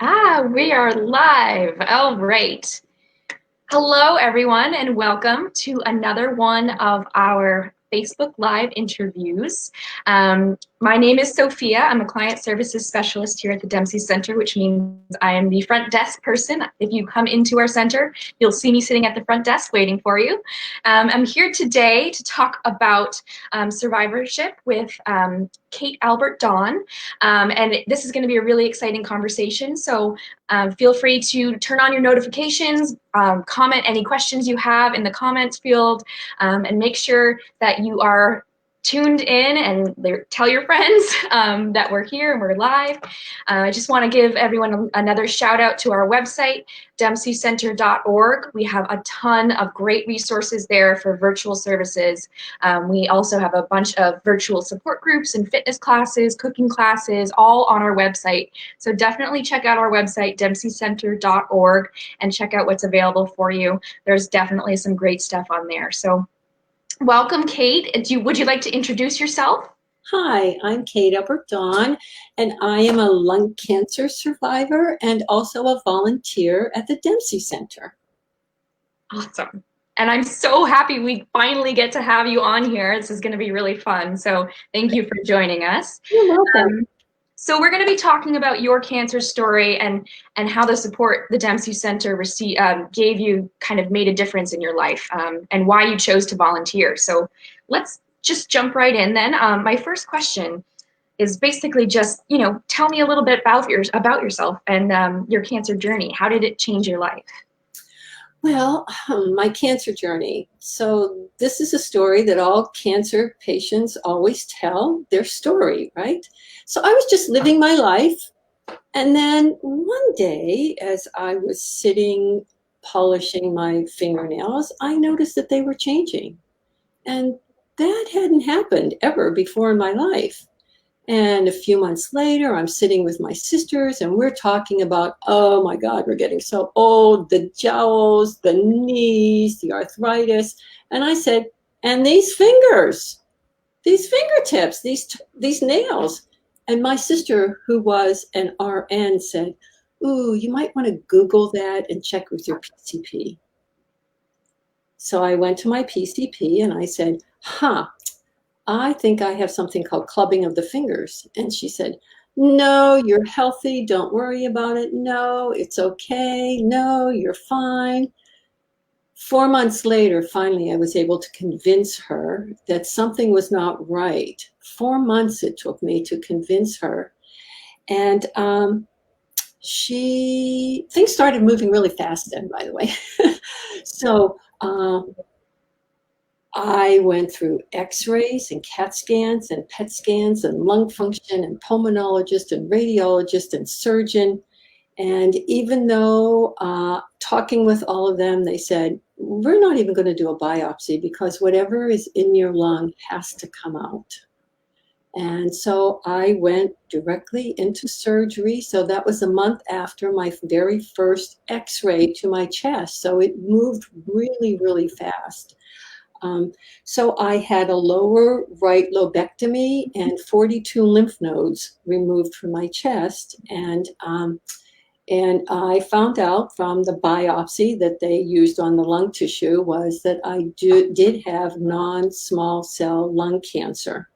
We are live. All right. Hello, everyone, and welcome to another one of our Facebook Live interviews. My name is Sophia. I'm a client services specialist here at the Dempsey Center, which means I am the front desk person. If you come into our center, you'll see me sitting at the front desk waiting for you. I'm here today to talk about survivorship with Kate Albert Dawn. And this is going to be a really exciting conversation. So feel free to turn on your notifications, comment any questions you have in the comments field, and make sure that you are tuned in and tell your friends that we're here and we're live. I just want to give everyone another shout out to our website, dempseycenter.org. We have a ton of great resources there for virtual services. We also have a bunch of virtual support groups and fitness classes, cooking classes, all on our website. So definitely check out our website, dempseycenter.org, and check out what's available for you. There's definitely some great stuff on there. So welcome, Kate. Would you like to introduce yourself? Hi, I'm Kate Albert Dawn, and I am a lung cancer survivor and also a volunteer at the Dempsey Center. Awesome. And I'm so happy we finally get to have you on here. This is going to be really fun. So thank you for joining us. You're welcome. So we're going to be talking about your cancer story and how the support the Dempsey Center gave you kind of made a difference in your life, and why you chose to volunteer. So let's just jump right in then. My first question is basically just, tell me a little bit about yourself and your cancer journey. How did it change your life? Well, my cancer journey. So this is a story that all cancer patients always tell, their story, right? So I was just living my life. And then one day, as I was sitting polishing my fingernails, I noticed that they were changing. And that hadn't happened ever before in my life. And a few months later, I'm sitting with my sisters and we're talking about, oh my God, we're getting so old, the jowls, the knees, the arthritis. And I said, and these fingers, these fingertips, these nails. And my sister, who was an RN, said, ooh, you might want to Google that and check with your PCP. So I went to my PCP and I said, I think I have something called clubbing of the fingers. And she said, no, you're healthy. Don't worry about it. No, it's okay. No, you're fine. 4 months later, finally, I was able to convince her that something was not right. 4 months it took me to convince her. And things started moving really fast then, by the way. So I went through x-rays and CAT scans and PET scans and lung function and pulmonologist and radiologist and surgeon. And even though talking with all of them, they said, we're not even going to do a biopsy because whatever is in your lung has to come out. And so I went directly into surgery. So that was a month after my very first x-ray to my chest. So it moved really, really fast. So I had a lower right lobectomy and 42 lymph nodes removed from my chest. And I found out from the biopsy that they used on the lung tissue was that I did have non-small cell lung cancer.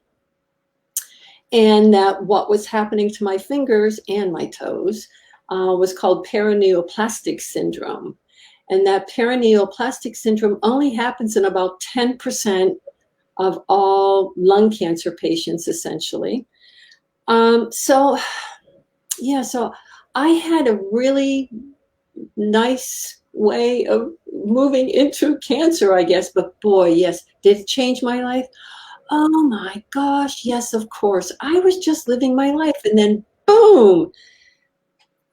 And that what was happening to my fingers and my toes was called paraneoplastic syndrome. And that paraneoplastic syndrome only happens in about 10% of all lung cancer patients, essentially. So I had a really nice way of moving into cancer, I guess. But boy, yes, did it change my life? Oh my gosh, yes, of course. I was just living my life, and then boom,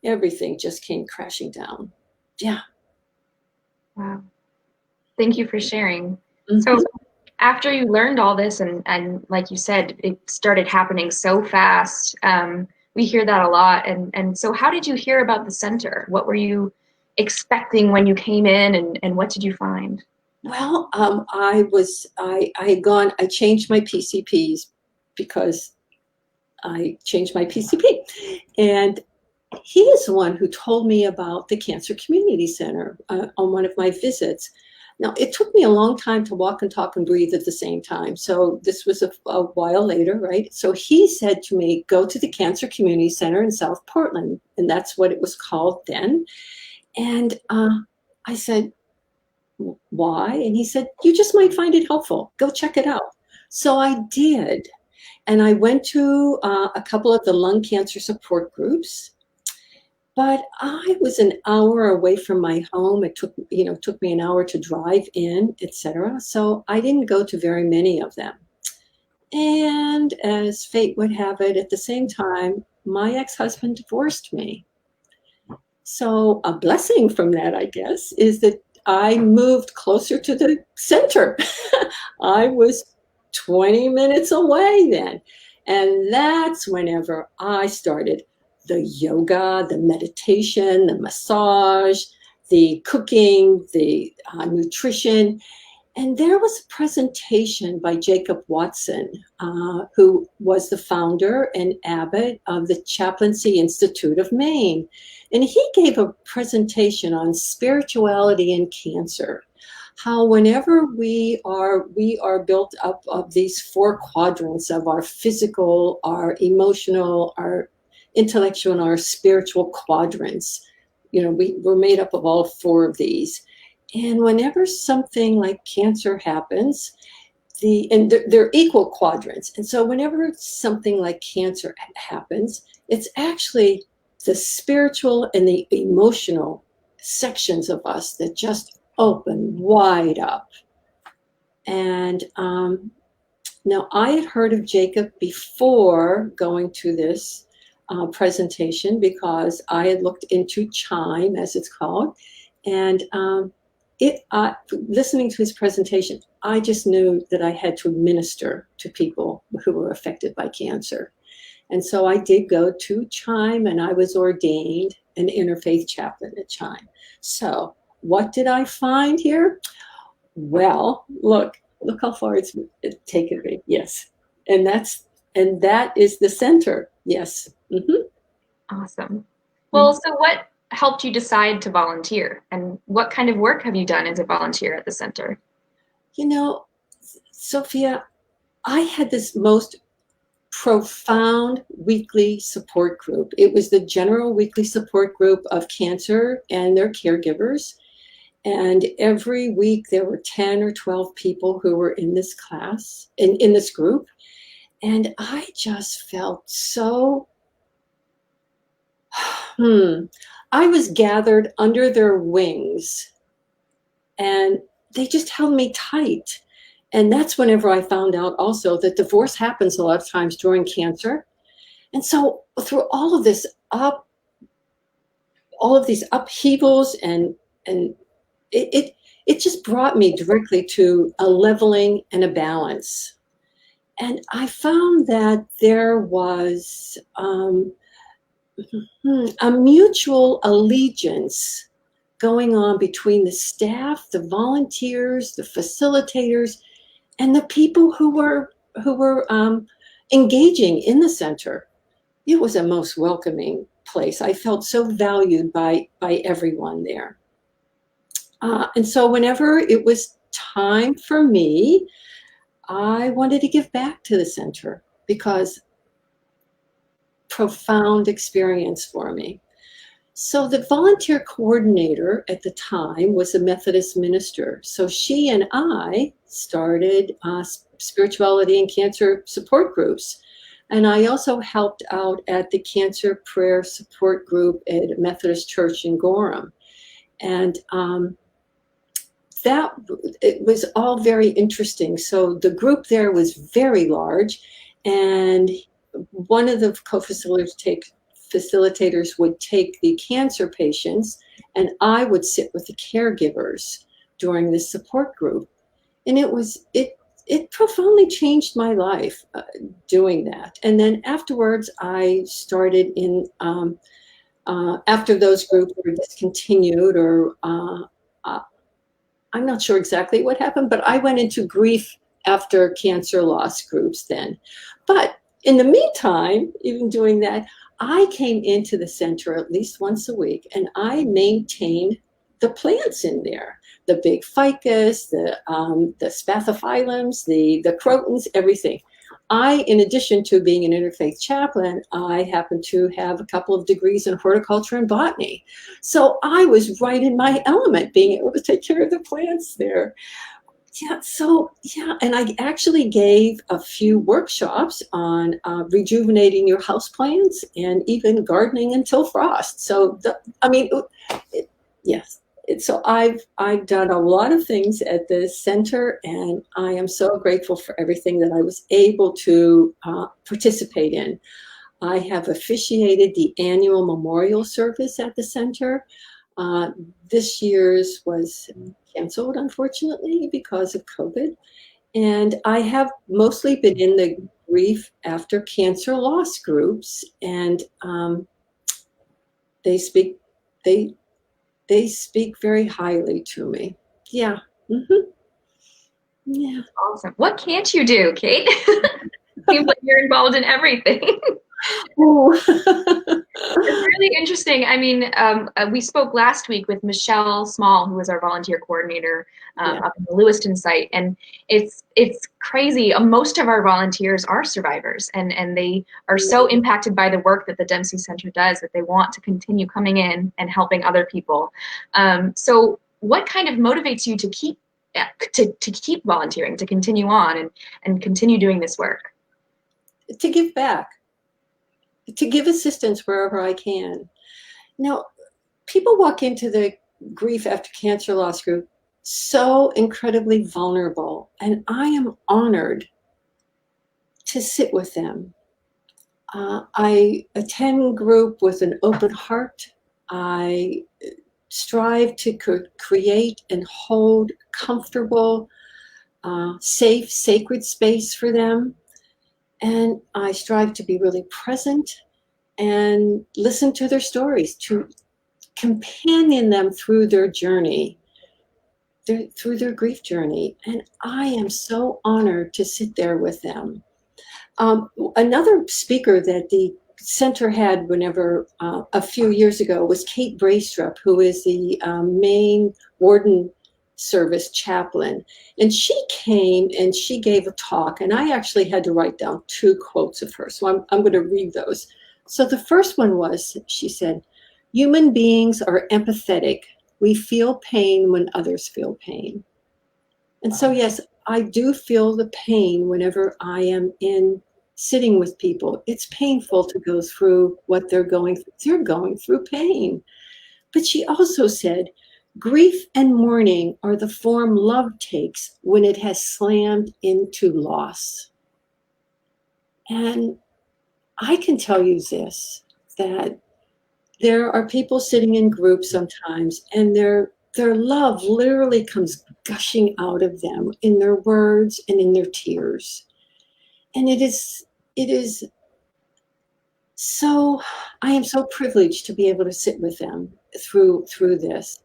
everything just came crashing down. Yeah. Wow. Thank you for sharing. Mm-hmm. So after you learned all this and like you said, it started happening so fast. We hear that a lot. And so how did you hear about the center? What were you expecting when you came in and what did you find? Well, I changed my PCPs because I changed my PCP. And he is the one who told me about the Cancer Community Center on one of my visits. Now, it took me a long time to walk and talk and breathe at the same time. So this was a while later, right? So he said to me, go to the Cancer Community Center in South Portland. And that's what it was called then. And I said, why? And he said, you just might find it helpful. Go check it out. So I did. And I went to a couple of the lung cancer support groups. But I was an hour away from my home. It took me an hour to drive in, etc. So I didn't go to very many of them. And as fate would have it, at the same time, my ex-husband divorced me. So a blessing from that, I guess, is that I moved closer to the center. I was 20 minutes away then. And that's whenever I started the yoga, the meditation, the massage, the cooking, the nutrition. And there was a presentation by Jacob Watson, who was the founder and abbot of the Chaplaincy Institute of Maine. And he gave a presentation on spirituality and cancer. How whenever we are built up of these four quadrants of our physical, our emotional, our intellectual, and our spiritual quadrants. We're made up of all four of these. And whenever something like cancer happens, they're equal quadrants. And so whenever something like cancer happens, it's actually the spiritual and the emotional sections of us that just open wide up. And now I had heard of Jacob before going to this presentation because I had looked into Chime, as it's called, and listening to his presentation, I just knew that I had to administer to people who were affected by cancer. And so I did go to Chime, and I was ordained an interfaith chaplain at Chime. So what did I find here? Well, look how far it's taken me. Yes. And that is the center. Yes. Mm-hmm. Awesome. Well, so what helped you decide to volunteer, and what kind of work have you done as a volunteer at the center? Sophia, I had this most profound weekly support group. It was the general weekly support group of cancer and their caregivers. And every week there were 10 or 12 people who were in this class, in this group. And I just felt so, I was gathered under their wings, and they just held me tight. And that's whenever I found out also that divorce happens a lot of times during cancer. And so through all of these upheavals, and it just brought me directly to a leveling and a balance. And I found that there was a mutual allegiance going on between the staff, the volunteers, the facilitators, and the people who were engaging in the center. It was a most welcoming place. I felt so valued by everyone there. And so whenever it was time for me, I wanted to give back to the center because profound experience for me. So the volunteer coordinator at the time was a Methodist minister. So she and I started spirituality and cancer support groups. And I also helped out at the cancer prayer support group at Methodist Church in Gorham. And it was all very interesting. So the group there was very large, and one of the facilitators would take the cancer patients, and I would sit with the caregivers during this support group. And it profoundly changed my life doing that. And then afterwards, I started after those groups were discontinued, or I'm not sure exactly what happened, but I went into grief after cancer loss groups then. But in the meantime, even doing that, I came into the center at least once a week, and I maintained the plants in there, the big ficus, the spathiphyllums, the crotons, everything. In addition to being an interfaith chaplain, I happen to have a couple of degrees in horticulture and botany. So I was right in my element, being able to take care of the plants there. And I actually gave a few workshops on rejuvenating your houseplants and even gardening until frost. Yes. So I've done a lot of things at the center, and I am so grateful for everything that I was able to participate in. I have officiated the annual memorial service at the center. This year's was canceled, unfortunately, because of COVID. And I have mostly been in the grief after cancer loss groups, and they speak very highly to me. Yeah. Mm-hmm. Yeah. Awesome. What can't you do, Kate? Seems like you're involved in everything. Oh. It's really interesting. I mean, we spoke last week with Michelle Small, who is our volunteer coordinator up in the Lewiston site, and it's crazy. Most of our volunteers are survivors, and they are so impacted by the work that the Dempsey Center does that they want to continue coming in and helping other people. So, what kind of motivates you to keep volunteering, to continue on and continue doing this work? To give back. To give assistance wherever I can. Now, people walk into the grief after cancer loss group so incredibly vulnerable, and I am honored to sit with them. I attend group with an open heart. I strive to create and hold comfortable, safe, sacred space for them. And I strive to be really present and listen to their stories, to companion them through their journey, through their grief journey. And I am so honored to sit there with them. Another speaker that the center had a few years ago was Kate Braystrup, who is the main warden service chaplain. And she came and she gave a talk, and I actually had to write down 2 quotes of hers. So I'm going to read those. So the first one was, she said, "Human beings are empathetic. We feel pain when others feel pain." And so, yes, I do feel the pain whenever I am sitting with people. It's painful to go through what they're going through. They're going through pain. But she also said, "Grief and mourning are the form love takes when it has slammed into loss." And I can tell you this, that there are people sitting in groups sometimes, and their love literally comes gushing out of them in their words and in their tears. And it is so, I am so privileged to be able to sit with them through this.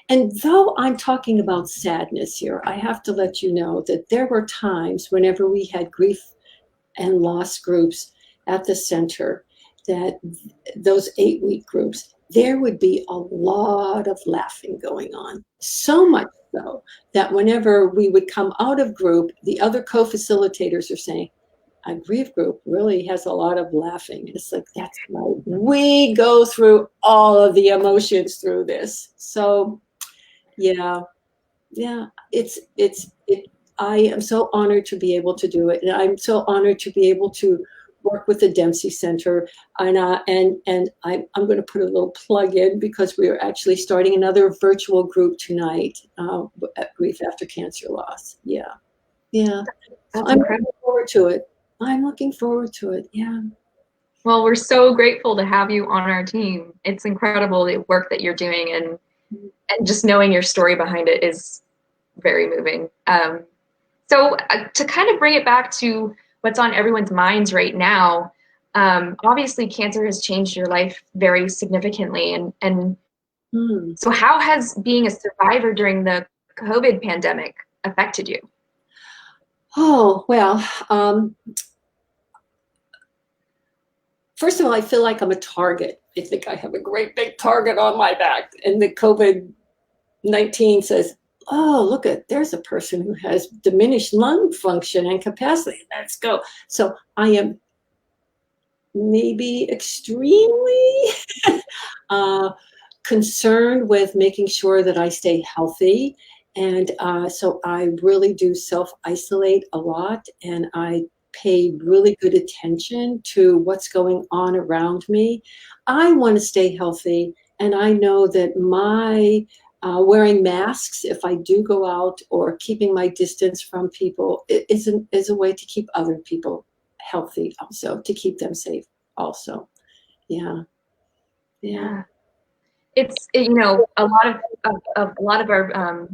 And though I'm talking about sadness here, I have to let you know that there were times whenever we had grief and loss groups at the center, that those 8-week groups, there would be a lot of laughing going on. So much so that whenever we would come out of group, the other co-facilitators are saying, "A grief group really has a lot of laughing." It's like, that's right. We go through all of the emotions through this. So yeah, I am so honored to be able to do it. And I'm so honored to be able to work with the Dempsey Center. And I'm going to put a little plug in, because we are actually starting another virtual group tonight at Grief After Cancer Loss. Yeah. So I'm looking forward to it. Yeah. Well, we're so grateful to have you on our team. It's incredible the work that you're doing, and just knowing your story behind it is very moving. So to kind of bring it back to what's on everyone's minds right now, obviously cancer has changed your life very significantly. And so how has being a survivor during the COVID pandemic affected you? Oh, well, first of all, I feel like I'm a target. I think I have a great big target on my back. And the COVID-19 says, oh, look there's a person who has diminished lung function and capacity. Let's go. So I am maybe extremely concerned with making sure that I stay healthy. And so I really do self-isolate a lot, and I pay really good attention to what's going on around me. I want to stay healthy, and I know that my wearing masks, if I do go out, or keeping my distance from people, is a way to keep other people healthy, also to keep them safe also. Yeah. Yeah. It's, you know, a lot of our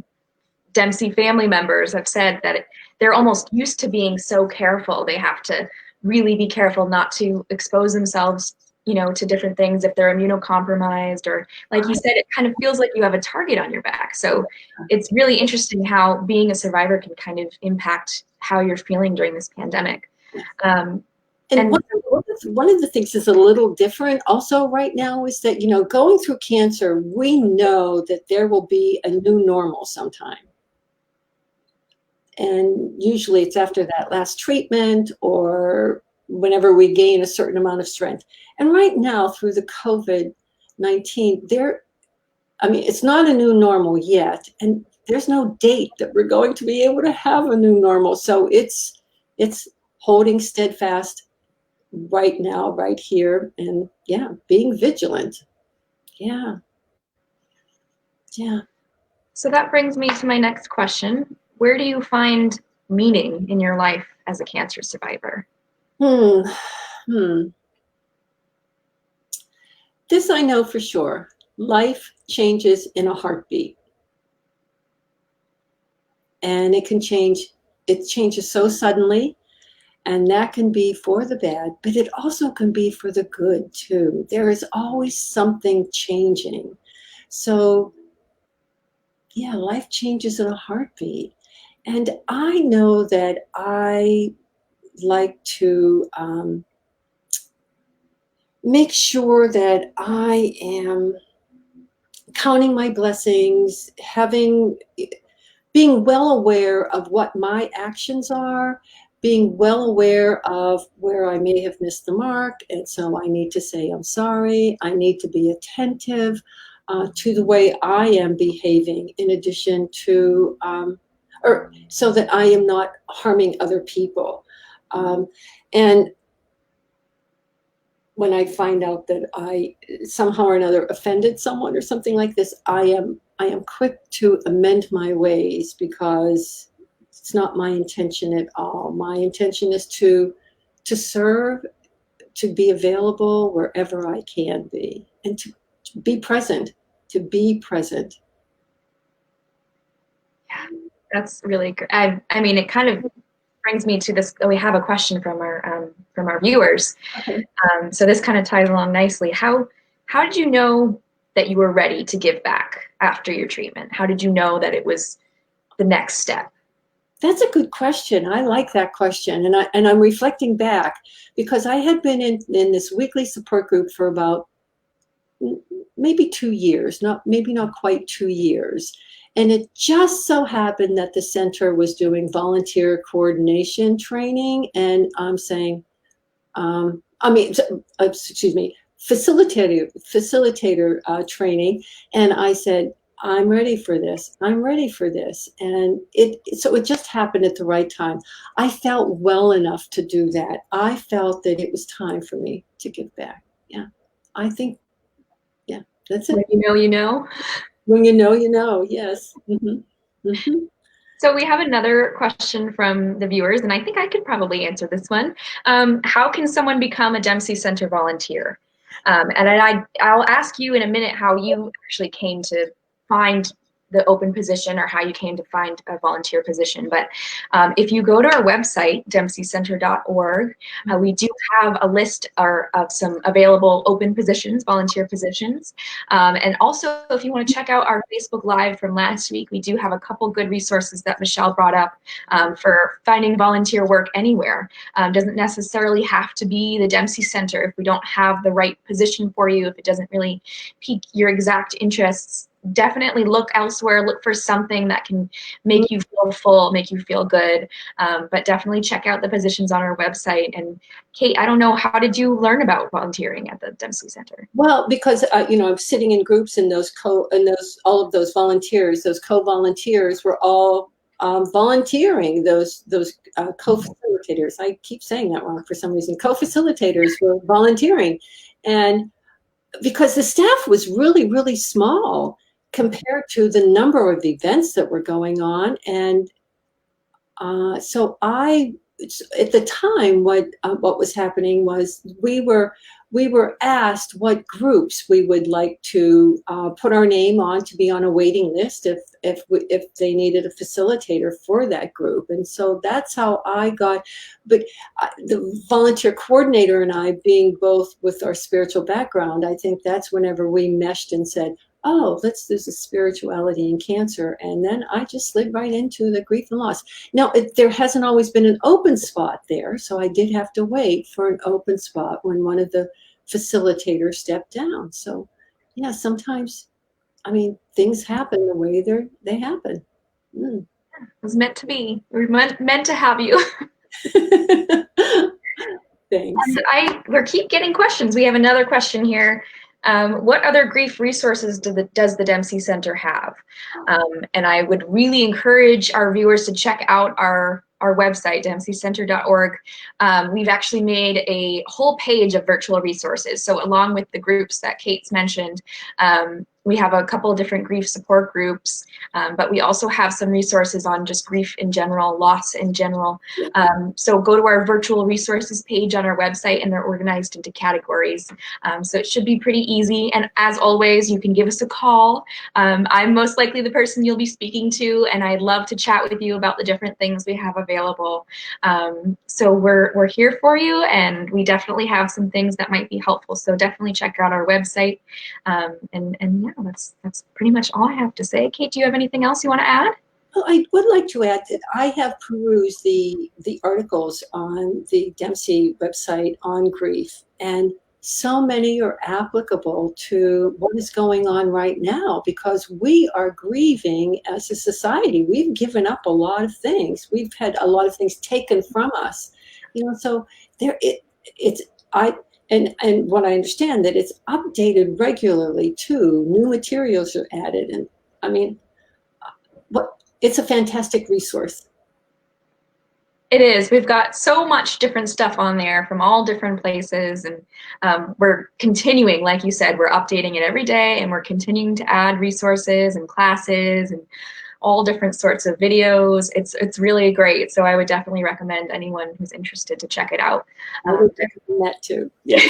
Dempsey family members have said that they're almost used to being so careful. They have to really be careful not to expose themselves, you know, to different things if they're immunocompromised, or like you said, it kind of feels like you have a target on your back. So it's really interesting how being a survivor can kind of impact how you're feeling during this pandemic. And one of the things that's a little different also right now is that, you know, going through cancer, we know that there will be a new normal sometime. And usually it's after that last treatment or whenever we gain a certain amount of strength. And right now, through the COVID-19, it's not a new normal yet. And there's no date that we're going to be able to have a new normal. So it's holding steadfast right now, right here, and yeah, being vigilant. Yeah. So that brings me to my next question. Where do you find meaning in your life as a cancer survivor? This I know for sure. Life changes in a heartbeat. And it changes so suddenly. And that can be for the bad, but it also can be for the good too. There is always something changing. So yeah, life changes in a heartbeat. And I know that I like to make sure that I am counting my blessings, being well aware of what my actions are, being well aware of where I may have missed the mark. And so I need to say, I'm sorry. I need to be attentive to the way I am behaving, in addition to, or so that I am not harming other people. And when I find out that I somehow or another offended someone or something like this, I am quick to amend my ways, because it's not my intention at all. My intention is to serve, to be available wherever I can be, and to be present, Yeah, that's really good. I mean, it kind of brings me to this. We have a question from our viewers. Okay. So this kind of ties along nicely. How did you know that you were ready to give back after your treatment? How did you know that it was the next step? That's a good question. I like that question. And I'm reflecting back, because I had been in this weekly support group for about maybe 2 years, maybe not quite 2 years. And it just so happened that the center was doing volunteer coordination training. And I'm saying, excuse me, facilitator training. And I said, I'm ready for this. I'm ready for this. And so it just happened at the right time. I felt well enough to do that. I felt that it was time for me to give back. Yeah. I think, yeah, that's it. When you know, you know. When you know, you know. Yes. Mm-hmm. Mm-hmm. So we have another question from the viewers, and I think I could probably answer this one. How can someone become a Dempsey Center volunteer? And I'll ask you in a minute how you actually came to find the open position or how you came to find a volunteer position. But if you go to our website, dempseycenter.org, we do have a list of some available open positions, volunteer positions. And also, if you want to check out our Facebook Live from last week, we do have a couple good resources that Michelle brought up for finding volunteer work anywhere. Doesn't necessarily have to be the Dempsey Center. If we don't have the right position for you, if it doesn't really pique your exact interests, definitely look elsewhere. Look for something that can make you feel full, make you feel good. But definitely check out the positions on our website. And Kate, I don't know, how did you learn about volunteering at the Dempsey Center? Well, because I'm sitting in groups, and all of those volunteers, those co-volunteers were all volunteering. Those co-facilitators. I keep saying that wrong for some reason. Co-facilitators were volunteering, and because the staff was really, really small compared to the number of events that were going on. And so at the time, what was happening was we were asked what groups we would like to put our name on to be on a waiting list if they needed a facilitator for that group. And so that's how I got. But the volunteer coordinator and I, being both with our spiritual background, I think that's whenever we meshed and said, oh, let's do a spirituality in cancer. And then I just slid right into the grief and loss. Now, there hasn't always been an open spot there, so I did have to wait for an open spot when one of the facilitators stepped down. So, yeah, sometimes, things happen the way they happen. It was meant to be. We were meant to have you. Thanks. We keep getting questions. We have another question here. What other grief resources does the Dempsey Center have? And I would really encourage our viewers to check out our website, dempseycenter.org. We've actually made a whole page of virtual resources. So along with the groups that Kate's mentioned, we have a couple of different grief support groups, but we also have some resources on just grief in general, loss in general. So go to our virtual resources page on our website, and they're organized into categories. So it should be pretty easy. And as always, you can give us a call. I'm most likely the person you'll be speaking to, and I'd love to chat with you about the different things we have available. So we're here for you, and we definitely have some things that might be helpful. So definitely check out our website. And yeah, that's pretty much all I have to say. Kate, do you have anything else you want to add? Well, I would like to add that I have perused the articles on the Dempsey website on grief, and so many are applicable to what is going on right now, because we are grieving as a society. We've given up a lot of things. We've had a lot of things taken from us. So and what I understand, that it's updated regularly too. New materials are added, and it's a fantastic resource. It is. We've got so much different stuff on there from all different places, and we're continuing, like you said, we're updating it every day, and we're continuing to add resources and classes and all different sorts of videos. It's really great. So I would definitely recommend anyone who's interested to check it out. I would recommend that too. Yeah.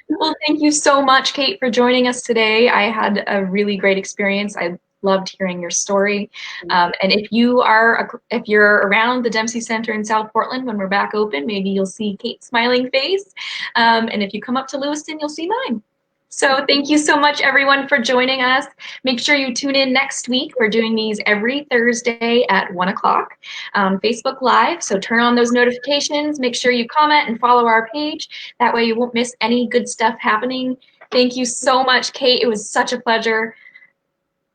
Well, thank you so much, Kate, for joining us today. I had a really great experience. I loved hearing your story. And if you're around the Dempsey Center in South Portland when we're back open, maybe you'll see Kate's smiling face. And if you come up to Lewiston, you'll see mine. So thank you so much, everyone, for joining us. Make sure you tune in next week. We're doing these every Thursday at 1 o'clock on Facebook Live. So turn on those notifications. Make sure you comment and follow our page. That way you won't miss any good stuff happening. Thank you so much, Kate. It was such a pleasure.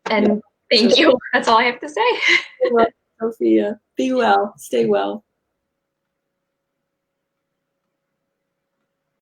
And thank you. That's all I have to say. Well, Sophia, be well. Stay well.